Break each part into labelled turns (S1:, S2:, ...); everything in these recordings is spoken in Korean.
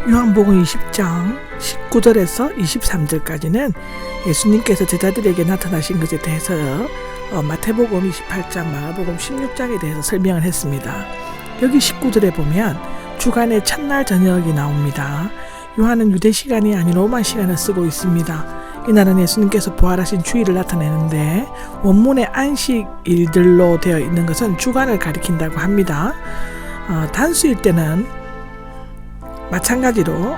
S1: 요한복음 20장 19절에서 23절까지는 예수님께서 제자들에게 나타나신 것에 대해서요, 마태복음 28장, 마가복음 16장에 대해서 설명을 했습니다. 여기 19절에 보면 주간의 첫날 저녁이 나옵니다. 요한은 유대 시간이 아닌 로마 시간을 쓰고 있습니다. 이날은 예수님께서 부활하신 주일을 나타내는데 원문의 안식일들로 되어 있는 것은 주간을 가리킨다고 합니다. 단수일 때는 마찬가지로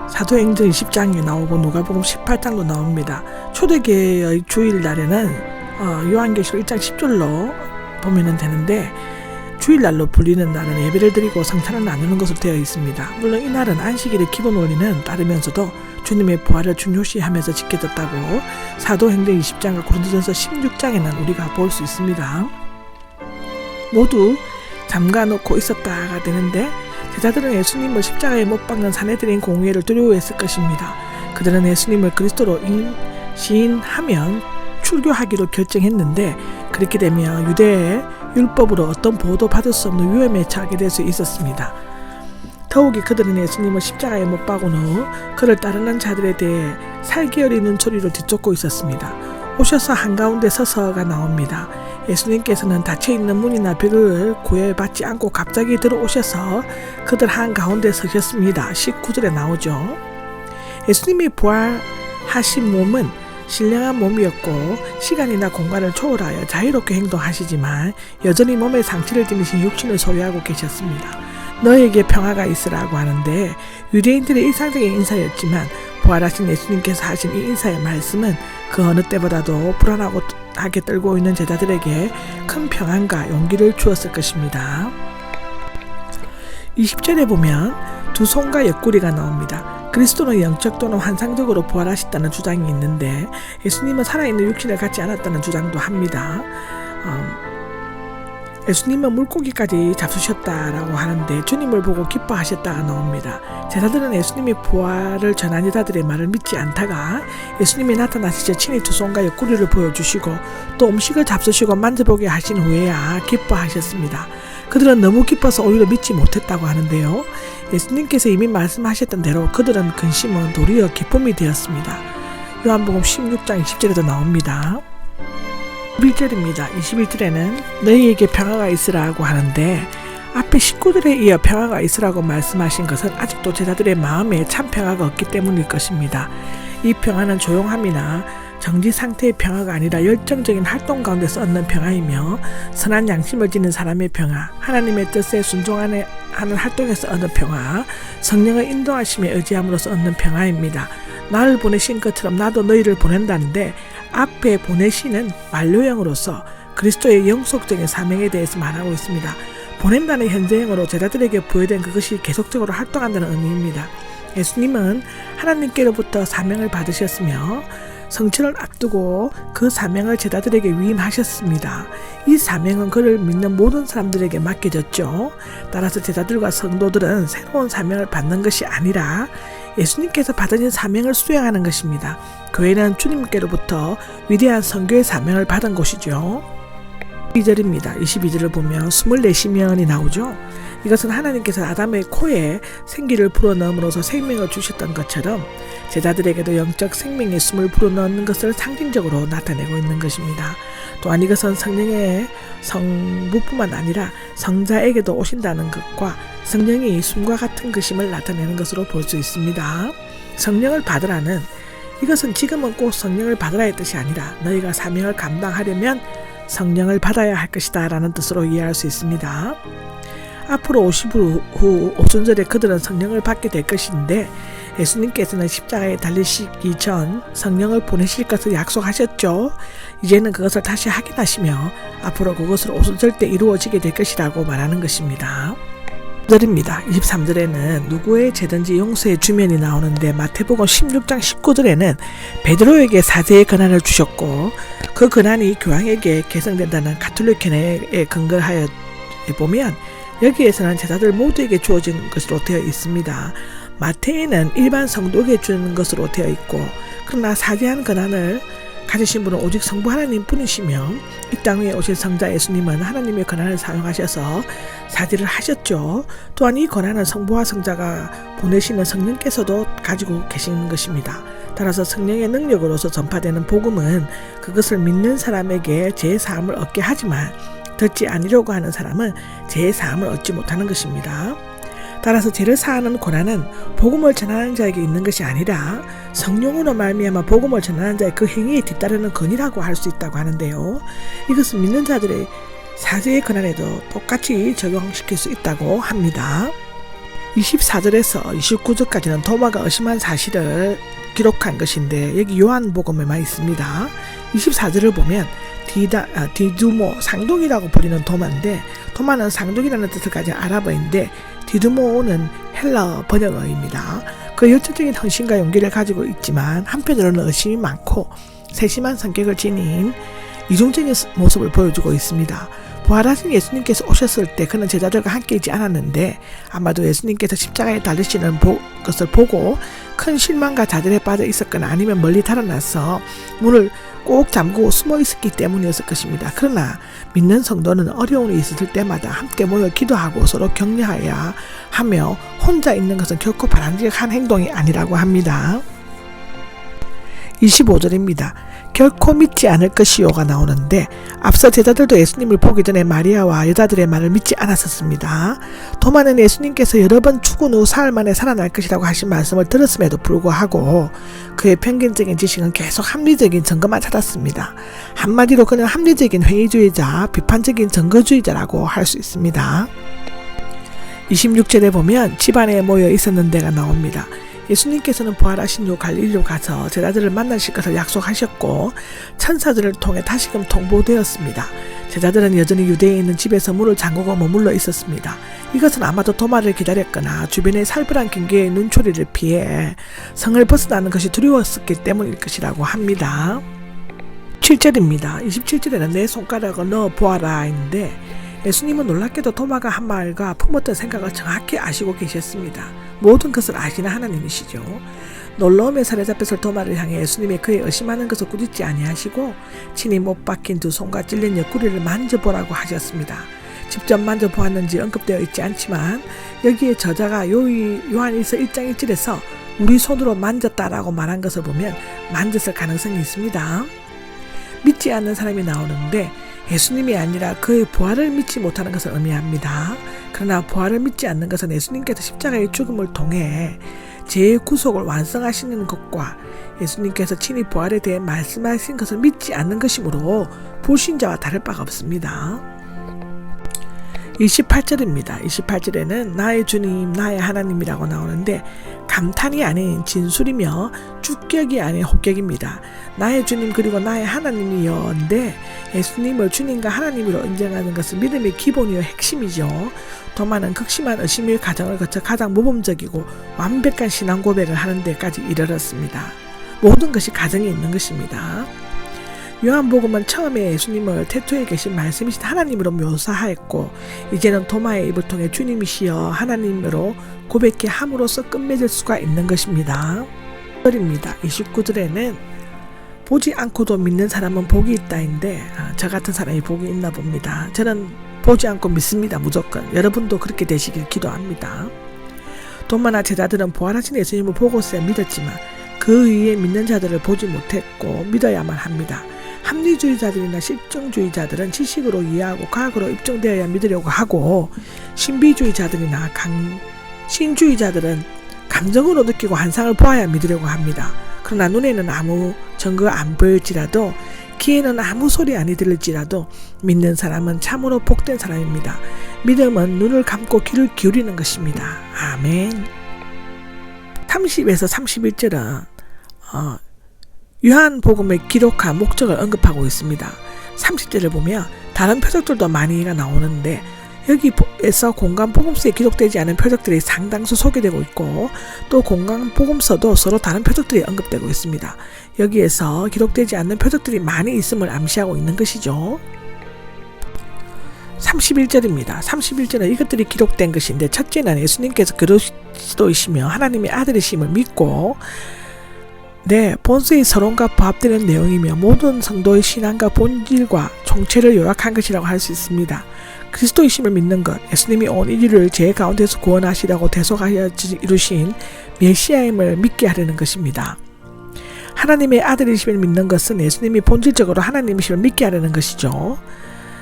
S1: 사도행전 20장이 나오고 누가복음 18장도 나옵니다. 초대교회의 주일날에는 요한계시록 1장 10절로 보면 되는데, 주일날로 불리는 날은 예배를 드리고 성찬을 나누는 것으로 되어 있습니다. 물론 이날은 안식일의 기본 원리는 따르면서도 주님의 부활을 중요시하면서 지켜졌다고 사도행전 20장과 고린도전서 16장에는 우리가 볼 수 있습니다. 모두 잠가놓고 있었다가 되는데, 제자들은 예수님을 십자가에 못 박는 산헤드린 공회를 두려워했을 것입니다. 그들은 예수님을 그리스도로 시인하면 출교하기로 결정했는데, 그렇게 되면 유대의 율법으로 어떤 보호도 받을 수 없는 위험에 처하게 될 수 있었습니다. 더욱이 그들은 예수님을 십자가에 못 박은 후 그를 따르는 자들에 대해 살기 어리는 소리로 뒤쫓고 있었습니다. 오셔서 한가운데 서서가 나옵니다. 예수님께서는 닫혀있는 문이나 벽을 구애받지 않고 갑자기 들어오셔서 그들 한가운데 서셨습니다. 19절에 나오죠. 예수님이 부활하신 몸은 신령한 몸이었고 시간이나 공간을 초월하여 자유롭게 행동하시지만 여전히 몸에 상처를 지니신 육신을 소유하고 계셨습니다. 너에게 평화가 있으라고 하는데, 유대인들의 일상적인 인사였지만 부활하신 예수님께서 하신 이 인사의 말씀은 그 어느 때보다도 불안하게 떨고 있는 제자들에게 큰 평안과 용기를 주었을 것입니다. 20절에 보면 두 손과 옆구리가 나옵니다. 그리스도는 영적 또는 환상적으로 부활하셨다는 주장이 있는데, 예수님은 살아있는 육신을 갖지 않았다는 주장도 합니다. 예수님은 물고기까지 잡수셨다라고 하는데 주님을 보고 기뻐하셨다가 나옵니다. 제자들은 예수님이 부활을 전한 여자들의 말을 믿지 않다가 예수님이 나타나시자 친히 두 손과 옆구리를 보여주시고 또 음식을 잡수시고 만져보게 하신 후에야 기뻐하셨습니다. 그들은 너무 기뻐서 오히려 믿지 못했다고 하는데요. 예수님께서 이미 말씀하셨던 대로 그들은 근심은 도리어 기쁨이 되었습니다. 요한복음 16장 20절에도 나옵니다. 21절입니다. 21절에는 너희에게 평화가 있으라고 하는데, 앞에 19절에 이어 평화가 있으라고 말씀하신 것은 아직도 제자들의 마음에 참 평화가 없기 때문일 것입니다. 이 평화는 조용함이나 정지 상태의 평화가 아니라 열정적인 활동 가운데서 얻는 평화이며, 선한 양심을 지닌 사람의 평화, 하나님의 뜻에 순종하는 활동에서 얻는 평화, 성령의 인도하심에 의지함으로써 얻는 평화입니다. 나를 보내신 것처럼 나도 너희를 보낸다는데, 앞에 보내시는 완료형으로서 그리스도의 영속적인 사명에 대해서 말하고 있습니다. 보낸다는 현재형으로 제자들에게 부여된 그것이 계속적으로 활동한다는 의미입니다. 예수님은 하나님께로부터 사명을 받으셨으며 성취를 앞두고 그 사명을 제자들에게 위임하셨습니다. 이 사명은 그를 믿는 모든 사람들에게 맡겨졌죠. 따라서 제자들과 성도들은 새로운 사명을 받는 것이 아니라 예수님께서 받으신 사명을 수행하는 것입니다. 교회는 주님께로부터 위대한 선교의 사명을 받은 곳이죠. 22절입니다. 22절을 보면 24시면이 나오죠. 이것은 하나님께서 아담의 코에 생기를 불어넣음으로써 생명을 주셨던 것처럼 제자들에게도 영적 생명의 숨을 불어넣는 것을 상징적으로 나타내고 있는 것입니다. 또한 이것은 성령의 성부뿐만 아니라 성자에게도 오신다는 것과 성령이 숨과 같은 것임을 나타내는 것으로 볼 수 있습니다. 성령을 받으라는, 이것은 지금은 꼭 성령을 받으라의 뜻이 아니라 너희가 사명을 감당하려면 성령을 받아야 할 것이다 라는 뜻으로 이해할 수 있습니다. 앞으로 50후 오순절에 그들은 성령을 받게 될 것인데, 예수님께서는 십자가에 달리시기 전 성령을 보내실 것을 약속하셨죠. 이제는 그것을 다시 확인하시며 앞으로 그것을 오순절 때 이루어지게 될 것이라고 말하는 것입니다. 23절에는 누구의 죄든지 용서의 주면이 나오는데, 마태복음 16장 19절에는 베드로에게 사죄의 권한을 주셨고 그 권한이 교황에게 계승된다는 가톨릭현에 근거하여 보면 여기에서는 제자들 모두에게 주어진 것으로 되어 있습니다. 마태에는 일반 성도에게 주는 것으로 되어 있고, 그러나 사죄한 권한을 가지신 분은 오직 성부 하나님 뿐이시며 이 땅 위에 오실 성자 예수님은 하나님의 권한을 사용하셔서 사지를 하셨죠. 또한 이 권한은 성부와 성자가 보내시는 성령께서도 가지고 계시는 것입니다. 따라서 성령의 능력으로서 전파되는 복음은 그것을 믿는 사람에게 죄 사함을 얻게 하지만 듣지 않으려고 하는 사람은 죄 사함을 얻지 못하는 것입니다. 따라서 죄를 사하는 권한은 복음을 전하는 자에게 있는 것이 아니라 성령으로 말미암아 복음을 전하는 자의 그 행위에 뒤따르는 권위라고 할 수 있다고 하는데요. 이것은 믿는 자들의 사죄의 권한에도 똑같이 적용시킬 수 있다고 합니다. 24절에서 29절까지는 도마가 의심한 사실을 기록한 것인데 여기 요한복음에만 있습니다. 24절을 보면 디두모, 상동이라고 불리는 도마인데 도마는 상동이라는 뜻을까지 아랍어인데 디두모는 헬라어 번역어입니다. 그 열정적인 헌신과 용기를 가지고 있지만 한편으로는 의심이 많고 세심한 성격을 지닌 이중적인 모습을 보여주고 있습니다. 부활하신 예수님께서 오셨을 때 그는 제자들과 함께 있지 않았는데 아마도 예수님께서 십자가에 달리시는 것을 보고 큰 실망과 좌절에 빠져 있었거나 아니면 멀리 달아나서 문을 꼭 잠그고 숨어 있었기 때문이었을 것입니다. 그러나 믿는 성도는 어려움이 있을 때마다 함께 모여 기도하고 서로 격려하여야 하며 혼자 있는 것은 결코 바람직한 행동이 아니라고 합니다. 25절입니다. 결코 믿지 않을 것이요가 나오는데 앞서 제자들도 예수님을 보기 전에 마리아와 여자들의 말을 믿지 않았었습니다. 도마는 예수님께서 여러 번 죽은 후 사흘 만에 살아날 것이라고 하신 말씀을 들었음에도 불구하고 그의 편견적인 지식은 계속 합리적인 증거만 찾았습니다. 한마디로 그는 합리적인 회의주의자, 비판적인 증거주의자라고 할 수 있습니다. 26절에 보면 집안에 모여 있었는 데가 나옵니다. 예수님께서는 부활하신 후 갈릴리로 가서 제자들을 만나실 것을 약속하셨고 천사들을 통해 다시금 통보되었습니다. 제자들은 여전히 유대에 있는 집에서 문을 잠그고 머물러 있었습니다. 이것은 아마도 도마를 기다렸거나 주변의 살벌한 경계의 눈초리를 피해 성을 벗어나는 것이 두려웠었기 때문일 것이라고 합니다. 7절입니다. 27절에는 내 손가락을 넣어 보아라 인데 예수님은 놀랍게도 도마가 한 말과 품었던 생각을 정확히 아시고 계셨습니다. 모든 것을 아시는 하나님이시죠. 놀라움에 사로잡혔을 도마를 향해 예수님이 그의 의심하는 것을 꾸짖지 아니하시고 친히 못 박힌 두 손과 찔린 옆구리를 만져보라고 하셨습니다. 직접 만져보았는지 언급되어 있지 않지만 여기에 저자가 요한일서 1장 1절에서 우리 손으로 만졌다라고 말한 것을 보면 만졌을 가능성이 있습니다. 믿지 않는 사람이 나오는데 예수님이 아니라 그의 부활을 믿지 못하는 것을 의미합니다. 그러나 부활을 믿지 않는 것은 예수님께서 십자가의 죽음을 통해 죄의 구속을 완성하시는 것과 예수님께서 친히 부활에 대해 말씀하신 것을 믿지 않는 것이므로 불신자와 다를 바가 없습니다. 28절입니다. 28절에는 나의 주님, 나의 하나님이라고 나오는데 감탄이 아닌 진술이며 주격이 아닌 호격입니다. 나의 주님 그리고 나의 하나님이여인데 예수님을 주님과 하나님으로 인정하는 것은 믿음의 기본이요 핵심이죠. 도마는 극심한 의심의 과정을 거쳐 가장 모범적이고 완벽한 신앙 고백을 하는 데까지 이르렀습니다. 모든 것이 과정이 있는 것입니다. 요한복음은 처음에 예수님을 태초에 계신 말씀이신 하나님으로 묘사하였고 이제는 도마의 입을 통해 주님이시여 하나님으로 고백해 함으로써 끝맺을 수가 있는 것입니다. 29절에는 보지 않고도 믿는 사람은 복이 있다인데 저 같은 사람이 복이 있나 봅니다. 저는 보지 않고 믿습니다. 무조건. 여러분도 그렇게 되시길 기도합니다. 도마나 제자들은 부활하신 예수님을 보고서야 믿었지만 그 위에 믿는 자들을 보지 못했고 믿어야만 합니다. 합리주의자들이나 실증주의자들은 지식으로 이해하고 과학으로 입증되어야 믿으려고 하고 신비주의자들이나 신주의자들은 감정으로 느끼고 환상을 보아야 믿으려고 합니다. 그러나 눈에는 아무 증거가 안 보일지라도 귀에는 아무 소리 안 들릴지라도 믿는 사람은 참으로 복된 사람입니다. 믿음은 눈을 감고 귀를 기울이는 것입니다. 아멘. 30에서 31절은 요한복음을 기록한 목적을 언급하고 있습니다. 30절을 보면 다른 표적들도 많이가 나오는데 여기에서 공간복음서에 기록되지 않은 표적들이 상당수 소개되고 있고 또 공간복음서도 서로 다른 표적들이 언급되고 있습니다. 여기에서 기록되지 않는 표적들이 많이 있음을 암시하고 있는 것이죠. 31절입니다. 31절은 이것들이 기록된 것인데 첫째는 예수님께서 그리스도이시며 하나님의 아들이심을 믿고 네, 본서의 서론과 부합되는 내용이며 모든 성도의 신앙과 본질과 총체를 요약한 것이라고 할 수 있습니다. 그리스도이심을 믿는 것, 예수님이 온 인류를 죄 가운데서 구원하시려고 대속하여 이루신 메시아임을 믿게 하려는 것입니다. 하나님의 아들이심을 믿는 것은 예수님이 본질적으로 하나님이심을 믿게 하려는 것이죠.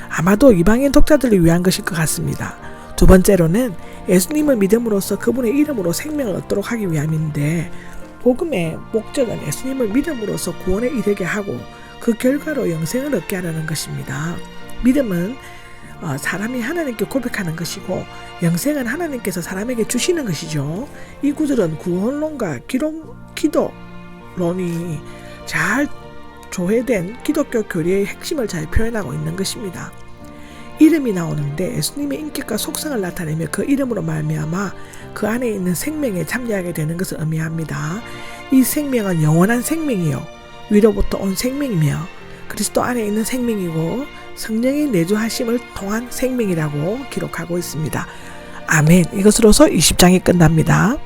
S1: 아마도 이방인 독자들을 위한 것일 것 같습니다. 두 번째로는 예수님을 믿음으로써 그분의 이름으로 생명을 얻도록 하기 위함인데, 복음의 목적은 예수님을 믿음으로써 구원에 이르게 하고 그 결과로 영생을 얻게 하려는 것입니다. 믿음은 사람이 하나님께 고백하는 것이고, 영생은 하나님께서 사람에게 주시는 것이죠. 이 구절은 구원론과 기도론이 잘 조회된 기독교 교리의 핵심을 잘 표현하고 있는 것입니다. 이름이 나오는데 예수님의 인격과 속성을 나타내며 그 이름으로 말미암아 그 안에 있는 생명에 참여하게 되는 것을 의미합니다. 이 생명은 영원한 생명이요, 위로부터 온 생명이며 그리스도 안에 있는 생명이고 성령의 내주하심을 통한 생명이라고 기록하고 있습니다. 아멘. 이것으로서 20장이 끝납니다.